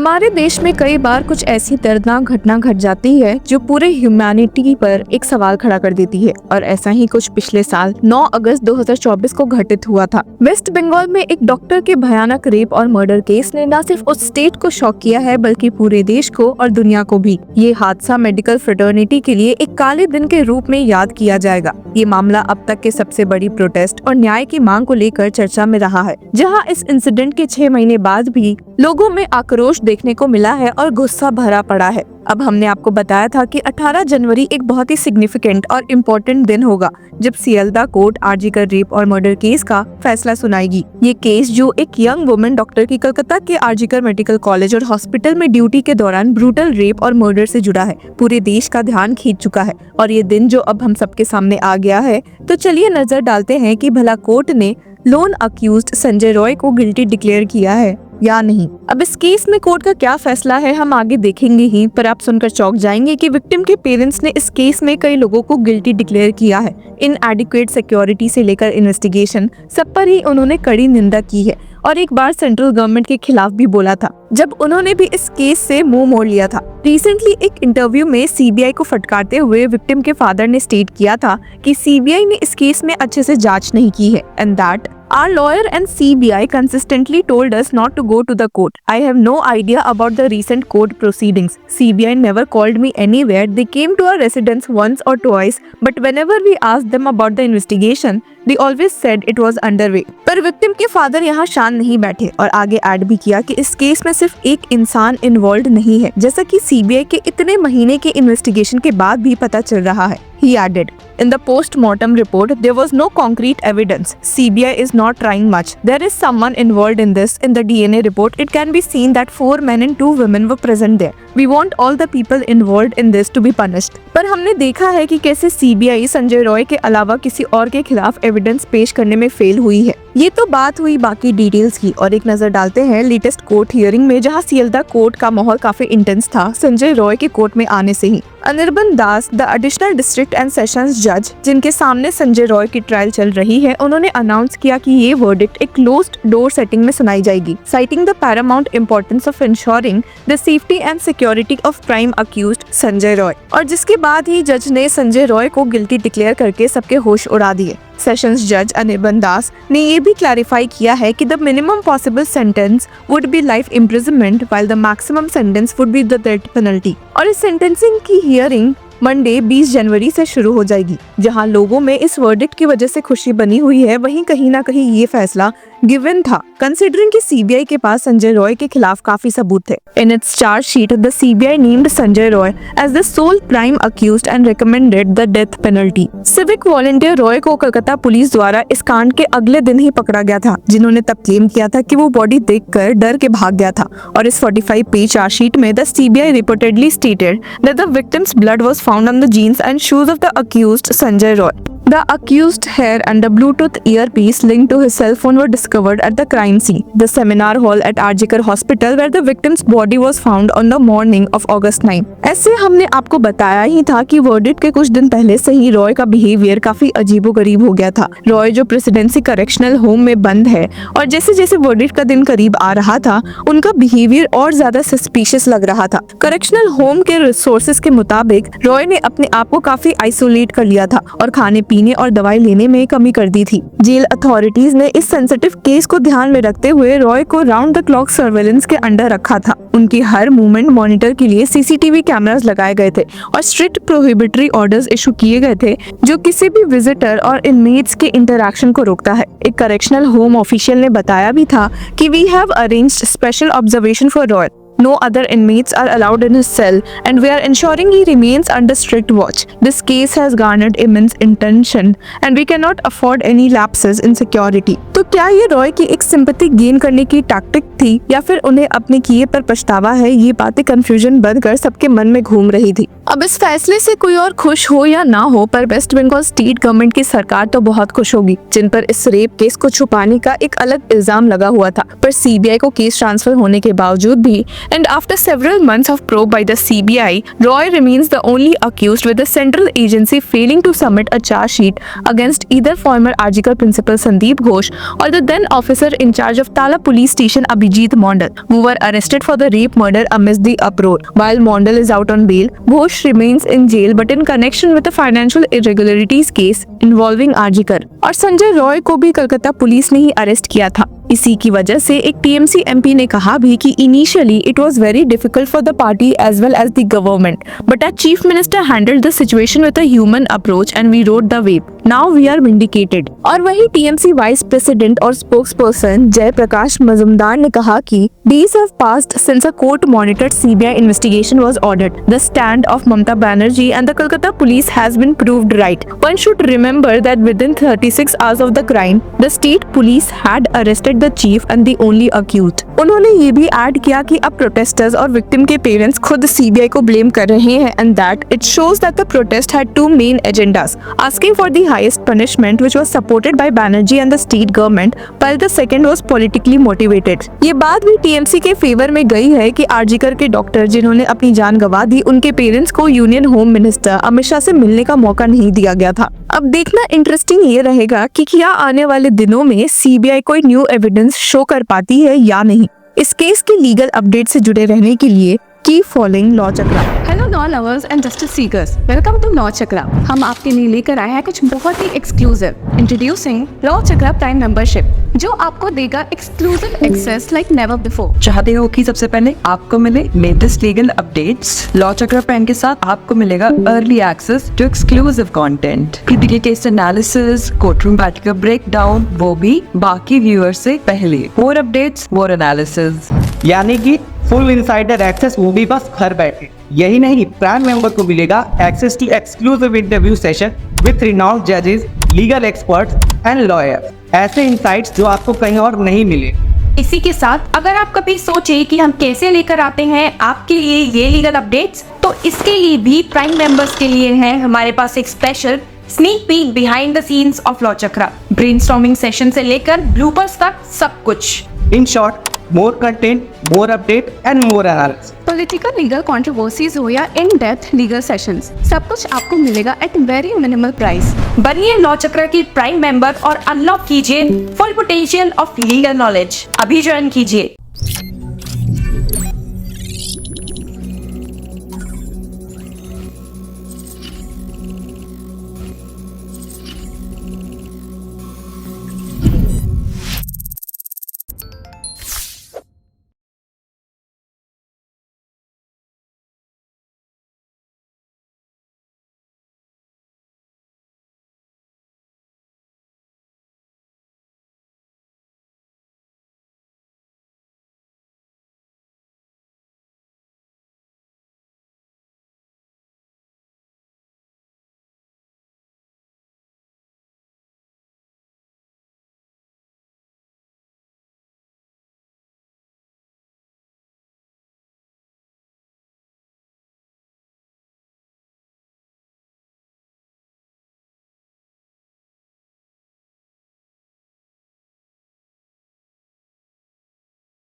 हमारे देश में कई बार कुछ ऐसी दर्दनाक घटना घट जाती है जो पूरे ह्यूमैनिटी पर एक सवाल खड़ा कर देती है और ऐसा ही कुछ पिछले साल 9 अगस्त 2024 को घटित हुआ था। वेस्ट बंगाल में एक डॉक्टर के भयानक रेप और मर्डर केस ने न सिर्फ उस स्टेट को शॉक किया है बल्कि पूरे देश को और दुनिया को भी। ये हादसा मेडिकल फ्रेटर्निटी के लिए एक काले दिन के रूप में याद किया जाएगा। ये मामला अब तक के सबसे बड़ी प्रोटेस्ट और न्याय की मांग को लेकर चर्चा में रहा है, जहां इस इंसिडेंट के 6 महीने बाद भी लोगों में आक्रोश देखने को मिला है और गुस्सा भरा पड़ा है। अब हमने आपको बताया था कि 18 जनवरी एक बहुत ही सिग्निफिकेंट और इम्पोर्टेंट दिन होगा जब सियालदा कोर्ट आरजीकर रेप और मर्डर केस का फैसला सुनाएगी। ये केस जो एक यंग वुमेन डॉक्टर की कलकत्ता के आरजीकर मेडिकल कॉलेज और हॉस्पिटल में ड्यूटी के दौरान ब्रूटल रेप और मर्डर से जुड़ा है, पूरे देश का ध्यान खींच चुका है और ये दिन जो अब हम सबके सामने आ गया है। तो चलिए नजर डालते हैं कि भला कोर्ट ने लोन अक्यूज्ड संजय रॉय को गिल्टी डिक्लेयर किया है या नहीं। अब इस केस में कोर्ट का क्या फैसला है हम आगे देखेंगे ही, पर आप सुनकर चौंक जाएंगे कि विक्टिम के पेरेंट्स ने इस केस में कई लोगों को गिल्टी डिक्लेयर किया है। इनएडिक्वेट सिक्योरिटी से लेकर इन्वेस्टिगेशन सब पर ही उन्होंने कड़ी निंदा की है और एक बार सेंट्रल गवर्नमेंट के खिलाफ भी बोला था जब उन्होंने भी इस केस से मुंह मोड़ लिया था। रिसेंटली एक इंटरव्यू में सीबीआई को फटकारते हुए विक्टिम के फादर ने स्टेट किया था कि सीबीआई ने इस केस में अच्छे से जांच नहीं की है and that our lawyer and CBI consistently told us not to go to the court. I have no idea about the recent court proceedings. CBI never called me anywhere. They came to our residence once or twice, but whenever we asked them about the investigation, they always said it was underway. पर victim के father यहाँ शांत नहीं बैठे और आगे add भी किया कि इस केस में सिर्फ एक इंसान इन्वॉल्व नहीं है, जैसा कि सीबीआई के इतने महीने के इन्वेस्टिगेशन के बाद भी पता चल रहा है। He added, in the post-mortem report, there was no concrete evidence. CBI is not trying much. There is someone involved in this. In the DNA report, it can be seen that 4 men and 2 women were present there. We want all the people involved in this to be punished. पर हमने देखा है कि कैसे CBI Sanjay Roy के अलावा किसी और के खिलाफ एविडेंस पेश करने में फेल हुई है। ये तो बात हुई बाकी डिटेल्स की और एक नजर डालते हैं लेटेस्ट कोर्ट हियरिंग में, जहां सियालदा कोर्ट का माहौल काफी इंटेंस था संजय रॉय के कोर्ट में आने से ही। Anirban Das, the additional district and sessions जज जिनके सामने संजय रॉय की ट्रायल चल रही है, उन्होंने अनाउंस किया कि ये वर्डिक्ट एक क्लोज्ड डोर सेटिंग में सुनाई जाएगी, citing the paramount importance of ensuring the safety and security of prime accused Sanjay Roy. और जिसके बाद ही जज ने संजय रॉय को गिल्टी डिक्लेयर करके सबके होश उड़ा दिए। सेशंस जज अनिर्बन दास ने ये भी क्लैरिफाई किया है कि the minimum possible sentence would be life imprisonment while the maximum sentence would be the death penalty. और इस सेंटेंसिंग की हियरिंग मंडे 20 जनवरी से शुरू हो जाएगी। जहां लोगों में इस वर्डिक्ट की वजह से खुशी बनी हुई है, वहीं कहीं ना कहीं ये फैसला गिवन था, कंसिडरिंग कि सीबीआई के पास संजय रॉय के खिलाफ काफी सबूत थे। In its charge the CBI named Sanjay Roy as the sole prime accused and recommended the death penalty. Civic volunteer Roy को कलकत्ता पुलिस द्वारा इस कांड के अगले दिन ही पकड़ा गया था, जिन्होंने तब क्लेम किया था कि वो बॉडी देखकर डर के भाग गया था। और इस 45 पेज चार्जशीट में the CBI reportedly stated that the victim's blood was found on the jeans and shoes of the accused Sanjay Roy. The accused hair and a Bluetooth earpiece linked to his cell phone were discovered at the crime scene, the seminar hall at RGकर Hospital, where the victim's body was found on the morning of August 9. ऐसे हमने आपको बताया ही था कि verdict के कुछ दिन पहले से ही रॉय का बिहेवियर काफी अजीबोगरीब हो गया था। रॉय जो प्रेसिडेंसी करेक्शनल होम में बंद है और जैसे जैसे वर्डिक्ट का दिन करीब आ रहा था, उनका बिहेवियर और ज्यादा सस्पिशियस लग रहा था। करेक्शनल होम के रिसोर्सेज के मुताबिक रॉय ने अपने आप को काफी आइसोलेट कर लिया था और खाने पीने और दवाई लेने में कमी कर दी थी। जेल अथॉरिटीज ने इस सेंसिटिव केस को ध्यान में रखते हुए रॉय को राउंड द क्लॉक सर्वेलेंस के अंडर रखा था। उनकी हर मूवमेंट मॉनिटर के लिए सीसीटीवी कैमरास लगाए गए थे और स्ट्रिक्ट प्रोहिबिटरी ऑर्डर्स इशू किए गए थे, जो किसी भी विजिटर और इनमेट्स के इंटरैक्शन को रोकता है। एक करेक्शनल होम ऑफिशियल ने बताया भी था कि we have arranged special observation for Roy. No other inmates are allowed in his cell and we are ensuring he remains under strict watch. This case has garnered immense attention and we cannot afford any lapses in security. तो क्या ये रॉय की एक sympathy gain करने की tactic थी या फिर उन्हें अपने किए पर पछतावा है? ये बातें कंफ्यूजन बनकर सबके मन में घूम रही थी। अब इस फैसले से कोई और खुश हो या ना हो, पर वेस्ट बंगाल स्टेट गवर्नमेंट की सरकार तो बहुत खुश होगी, जिन पर इस रेप केस को छुपाने का एक अलग इल्जाम लगा हुआ था। पर सीबीआई को केस ट्रांसफर होने के बावजूद भी And after several months of probe by the CBI, Roy remains the only accused, with the central agency failing to submit a charge sheet against either former Arjiker principal Sandeep Ghosh or the then officer in charge of Tala police station Abhijit Mondal, who were arrested for the rape murder amidst the uproar. While Mondal is out on bail, Ghosh remains in jail but in connection with a financial irregularities case involving Arjiker. और संजय रॉय को भी Calcutta police ने ही arrest किया था। इसी की वजह से एक टीएमसी एमपी ने कहा भी कि initially it was very difficult for the party as well as the government, but our chief minister handled the situation with a human approach and we rode the wave. Now we are vindicated. और वही TMC vice president और spokesperson Jayprakash Majumdar ने कहा कि days have passed since a court monitored CBI investigation was ordered. The stand of Mamata Banerjee and the Kolkata police has been proved right. One should remember that within 36 hours of the crime, the state police had arrested the chief and the only accused. उन्होंने ये भी add किया कि अब protesters और victim के parents खुद CBI को ब्लेम कर रहे हैं and that it shows that the protest had two main agendas, asking for the highest punishment which was supported by Banerjee and the state government, while the second was politically motivated. ये बात भी TMC के favour में गई है कि आरजीकर के doctor जिन्होंने अपनी जान गंवा दी, उनके पेरेंट्स को union home minister Amit Shah से मिलने का मौका नहीं दिया गया था। अब देखना इंटरेस्टिंग ये रहेगा कि क्या आने वाले दिनों में सीबीआई कोई न्यू एविडेंस शो कर पाती है या नहीं। इस केस के लीगल अपडेट से जुड़े रहने के लिए keep following law Chakra. Hello law lovers and justice seekers, welcome to law Chakra. हम आपके लिए लेकर आए हैं कुछ बहुत ही exclusive. Introducing law Chakra prime membership, जो आपको देगा exclusive access like never before. चाहते हो कि सबसे पहले आपको मिले latest legal updates? Law Chakra prime के साथ आपको मिलेगा early access to exclusive content, critical case analysis, courtroom battle का ब्रेकडाउन, वो भी बाकी व्यूअर्स से पहले। मोर अपडेट्स, मोर एनालिसिस, यानी कि फुल इनसाइडर एक्सेस, वो भी बस घर बैठे। यही नहीं, प्राइम मेंबर को मिलेगा access to exclusive interview session with renowned जजेस, लीगल एक्सपर्ट्स एंड लॉयर्स, ऐसे इनसाइट्स जो आपको कहीं और नहीं मिले। इसी के साथ अगर आप कभी सोचे कि हम कैसे लेकर आते हैं आपके लिए ये लीगल अपडेट्स, तो इसके लिए भी प्राइम मेंबर्स के लिए है हमारे पास एक special sneak peek behind the scenes of law chakra. Brainstorming session से लेकर ब्लूपर्स तक सब कुछ। In short, more content, more update and more analysis. Political legal controversies हो या इन डेप्थ लीगल सेशंस, सब कुछ आपको मिलेगा एट वेरी मिनिमल प्राइस। बनिए लॉ चक्र की प्राइम मेंबर और अनलॉक कीजिए full potential of legal knowledge. अभी ज्वाइन कीजिए।